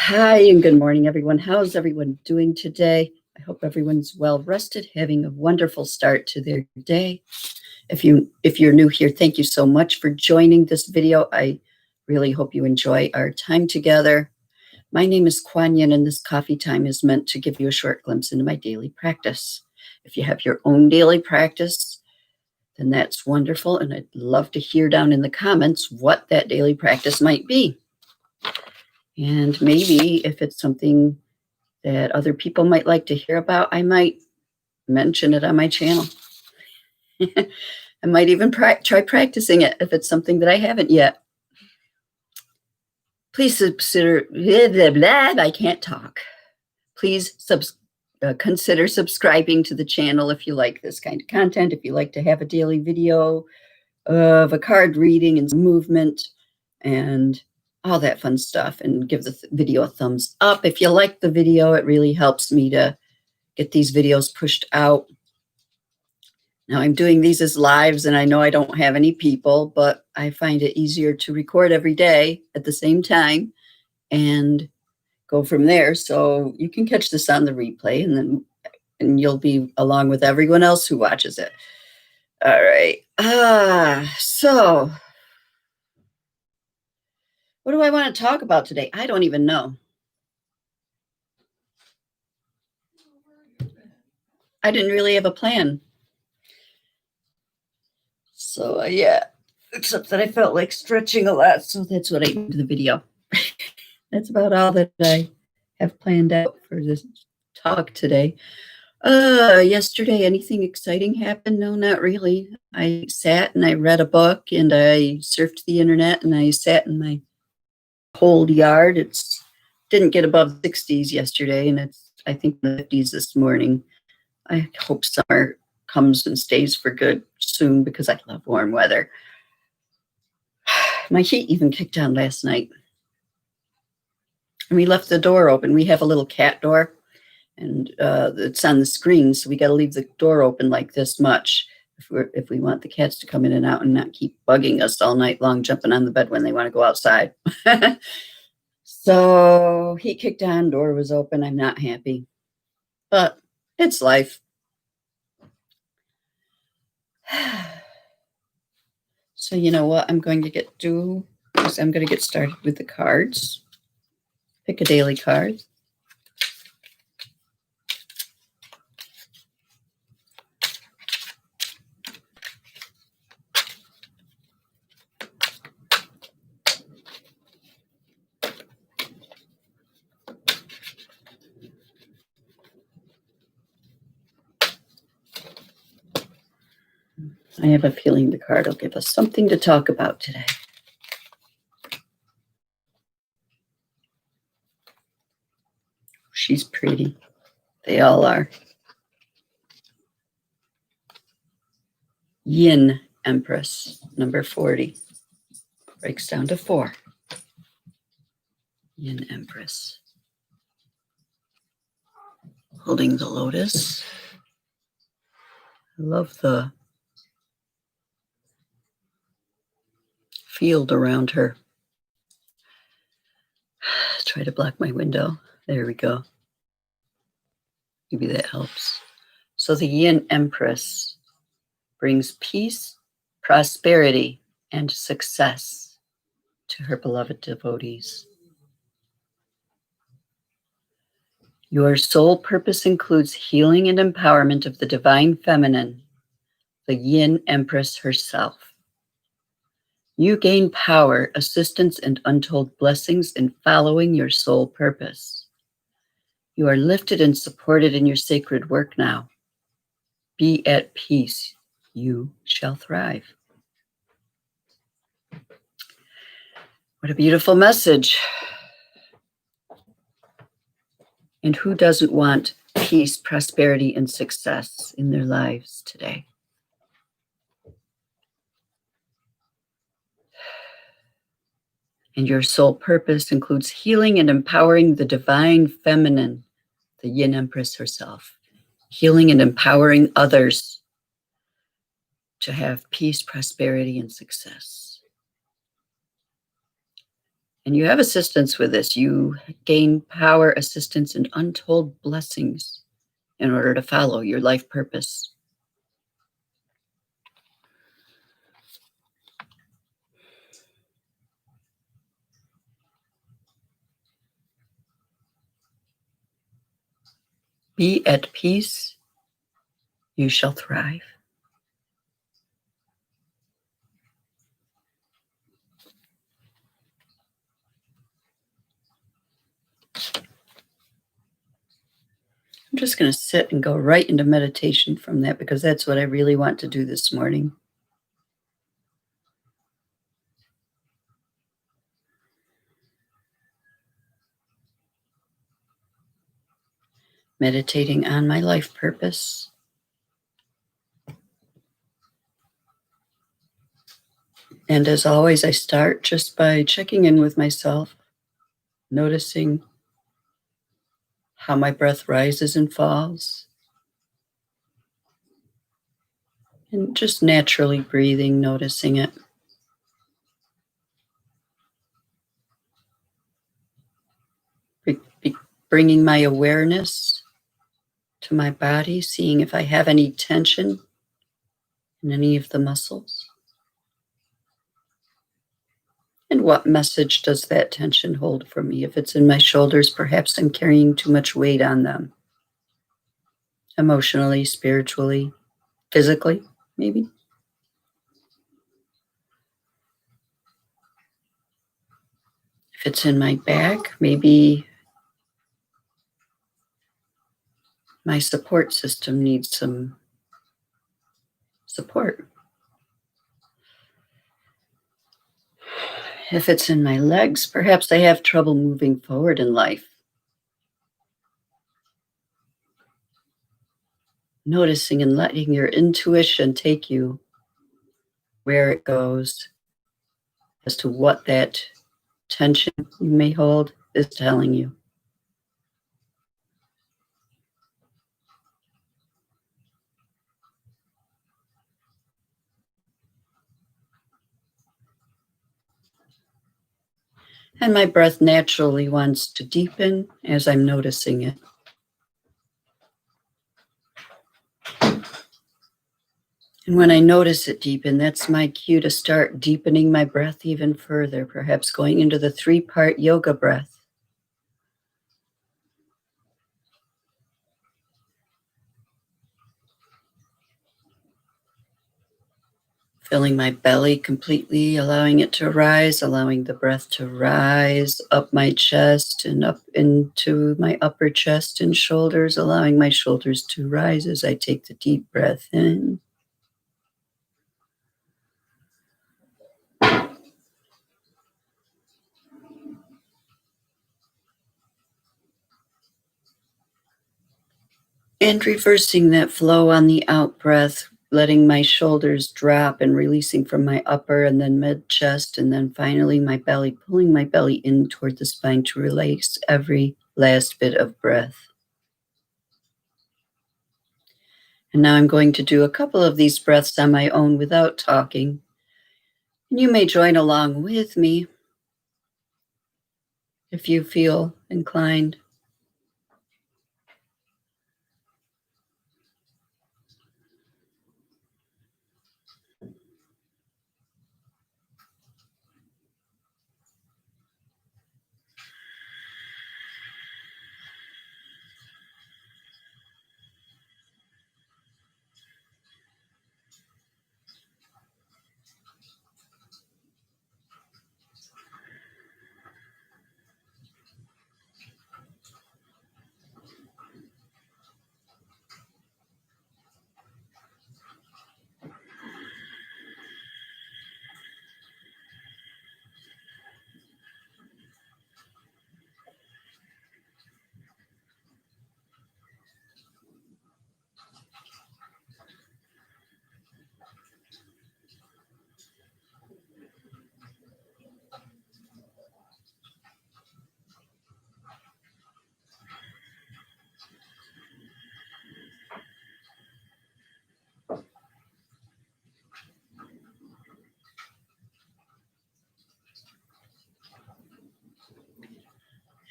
Hi, and good morning, everyone. How's everyone doing today? I hope everyone's well rested, having a wonderful start to their day. If you're new here, thank you so much for joining this video. I really hope you enjoy our time together. My name is KuanYin, and this coffee time is meant to give you a short glimpse into my daily practice. If you have your own daily practice, then that's wonderful, and I'd love to hear down in the comments what that daily practice might be. And maybe if it's something that other people might like to hear about, I might mention it on my channel. I might even try practicing it if it's something that I haven't yet. Please consider, I can't talk. Please consider subscribing to the channel if you like this kind of content, if you like to have a daily video of a card reading and movement and all that fun stuff, and give the video a thumbs up. If you like the video, it really helps me to get these videos pushed out. Now I'm doing these as lives, and I know I don't have any people, but I find it easier to record every day at the same time and go from there. So you can catch this on the replay, and you'll be along with everyone else who watches it. All right. So what do I want to talk about today? I don't even know. I didn't really have a plan. So yeah, except that I felt like stretching a lot, so that's what I did in the video. That's about all that I have planned out for this talk today. Yesterday, anything exciting happened? No, not really. I sat and I read a book, and I surfed the internet, and I sat in my cold yard. It's didn't get above 60s yesterday, and it's, I think, 50s this morning. I hope summer comes and stays for good soon, because I love warm weather. My heat even kicked on last night. And we left the door open. We have a little cat door, and it's on the screen, so we got to leave the door open like this much if we want the cats to come in and out and not keep bugging us all night long, jumping on the bed when they want to go outside. So heat kicked on, door was open. I'm not happy, but it's life. So you know what I'm going to get started with the cards. Pick a daily card. I have a feeling the card will give us something to talk about today. She's pretty. They all are. Yin Empress, number 40. Breaks down to 4. Yin Empress. Holding the lotus. I love the field around her. Try to block my window. There we go. Maybe that helps. So the Yin Empress brings peace, prosperity, and success to her beloved devotees. Your soul purpose includes healing and empowerment of the divine feminine, the Yin Empress herself. You gain power, assistance, and untold blessings in following your soul purpose. You are lifted and supported in your sacred work now. Be at peace. You shall thrive. What a beautiful message. And who doesn't want peace, prosperity, and success in their lives today? And your soul purpose includes healing and empowering the divine feminine, the Yin Empress herself. Healing and empowering others to have peace, prosperity, and success. And you have assistance with this. You gain power, assistance, and untold blessings in order to follow your life purpose. Be at peace, you shall thrive. I'm just going to sit and go right into meditation from that because that's what I really want to do this morning. Meditating on my life purpose. And as always, I start just by checking in with myself, noticing how my breath rises and falls, and just naturally breathing, noticing it. Bringing my awareness to my body, seeing if I have any tension in any of the muscles. And what message does that tension hold for me? If it's in my shoulders, perhaps I'm carrying too much weight on them. Emotionally, spiritually, physically, maybe. If it's in my back, maybe my support system needs some support. If it's in my legs, perhaps I have trouble moving forward in life. Noticing and letting your intuition take you where it goes as to what that tension you may hold is telling you. And my breath naturally wants to deepen as I'm noticing it. And when I notice it deepen, that's my cue to start deepening my breath even further, perhaps going into the 3-part yoga breath. Filling my belly completely, allowing it to rise, allowing the breath to rise up my chest and up into my upper chest and shoulders, allowing my shoulders to rise as I take the deep breath in. And reversing that flow on the out breath, letting my shoulders drop and releasing from my upper and then mid chest, and then finally my belly, pulling my belly in toward the spine to release every last bit of breath. And now I'm going to do a couple of these breaths on my own without talking. And you may join along with me if you feel inclined.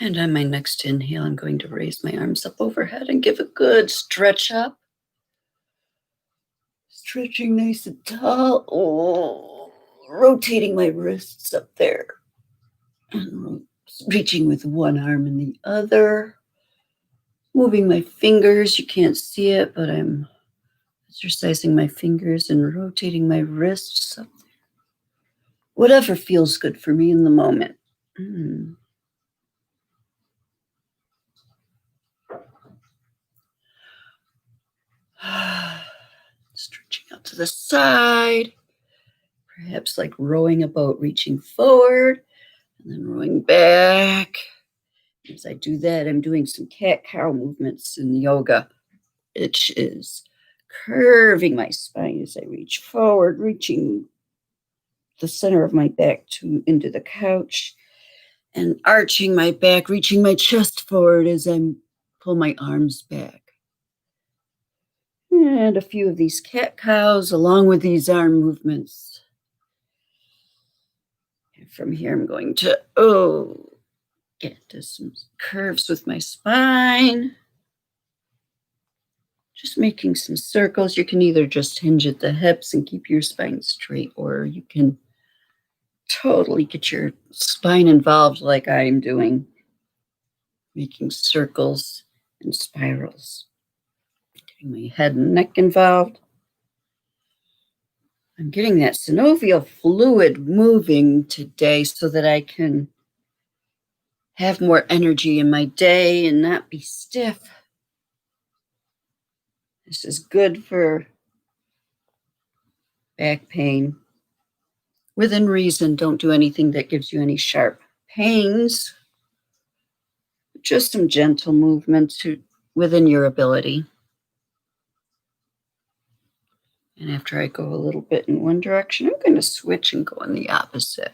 And on my next inhale, I'm going to raise my arms up overhead and give a good stretch up. Stretching nice and tall. Oh, rotating my wrists up there. And reaching with one arm and the other. Moving my fingers. You can't see it, but I'm exercising my fingers and rotating my wrists up there. Whatever feels good for me in the moment. Stretching out to the side. Perhaps like rowing a boat, reaching forward and then rowing back. As I do that, I'm doing some cat-cow movements in yoga, which is curving my spine as I reach forward, reaching the center of my back into the couch, and arching my back, reaching my chest forward as I pull my arms back. And a few of these cat-cows along with these arm movements. And from here, I'm going to, get to some curves with my spine. Just making some circles. You can either just hinge at the hips and keep your spine straight, or you can totally get your spine involved like I'm doing, making circles and spirals. Getting my head and neck involved. I'm getting that synovial fluid moving today so that I can have more energy in my day and not be stiff. This is good for back pain. Within reason, don't do anything that gives you any sharp pains. Just some gentle movements within your ability. And after I go a little bit in one direction, I'm going to switch and go in the opposite.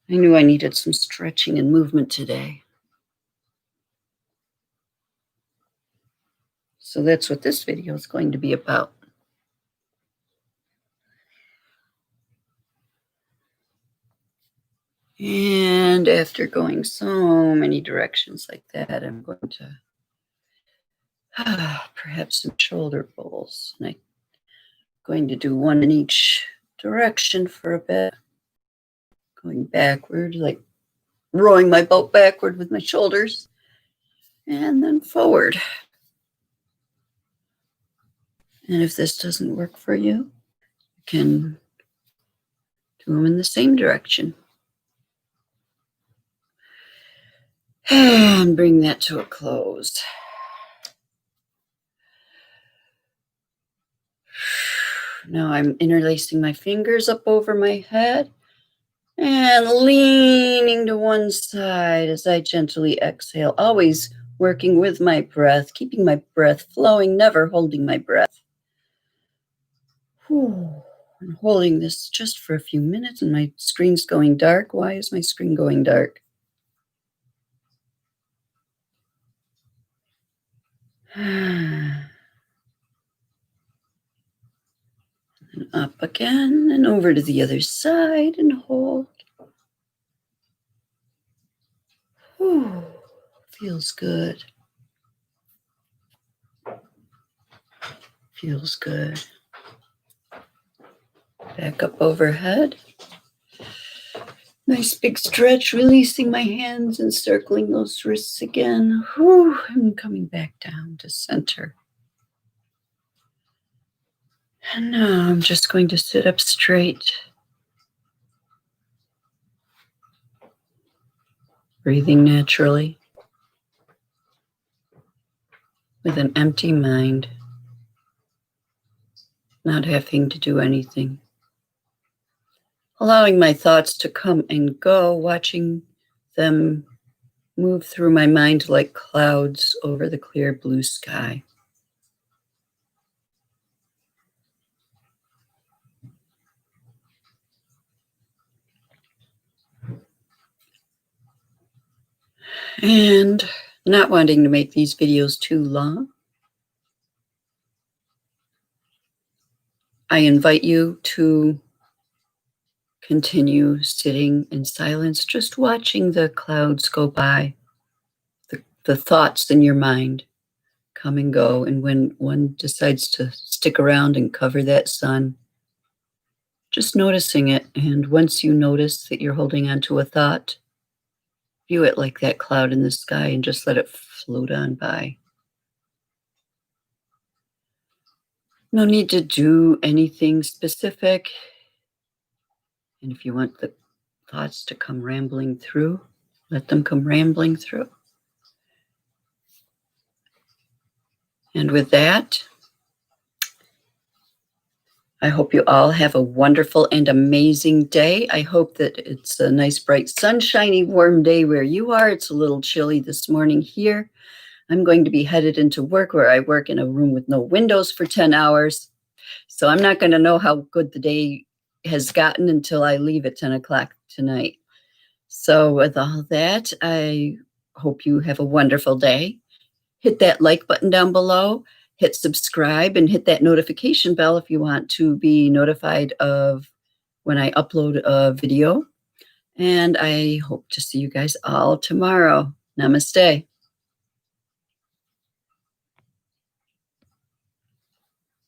I knew I needed some stretching and movement today. So that's what this video is going to be about. And after going so many directions like that, I'm going to perhaps some shoulder pulls. And I'm going to do one in each direction for a bit. Going backward, like rowing my boat backward with my shoulders. And then forward. And if this doesn't work for you, you can do them in the same direction. And bring that to a close. Now I'm interlacing my fingers up over my head and leaning to one side as I gently exhale, always working with my breath, keeping my breath flowing, never holding my breath. I'm holding this just for a few minutes and my screen's going dark. Why is my screen going dark? And up again and over to the other side and hold. Feels good. Feels good. Back up overhead. Nice big stretch, releasing my hands and circling those wrists again. I'm coming back down to center. And now I'm just going to sit up straight. Breathing naturally. With an empty mind. Not having to do anything. Allowing my thoughts to come and go, watching them move through my mind like clouds over the clear blue sky. And not wanting to make these videos too long, I invite you to continue sitting in silence, just watching the clouds go by, the thoughts in your mind come and go. And when one decides to stick around and cover that sun, just noticing it. And once you notice that you're holding on to a thought, view it like that cloud in the sky and just let it float on by. No need to do anything specific. And if you want the thoughts to come rambling through, let them come rambling through. And with that, I hope you all have a wonderful and amazing day. I hope that it's a nice, bright, sunshiny, warm day where you are. It's a little chilly this morning here. I'm going to be headed into work where I work in a room with no windows for 10 hours. So I'm not going to know how good the day has gotten until I leave at 10 o'clock tonight. So with all that, I hope you have a wonderful day. Hit that like button down below, hit subscribe, and hit that notification bell if you want to be notified of when I upload a video. And I hope to see you guys all tomorrow. Namaste.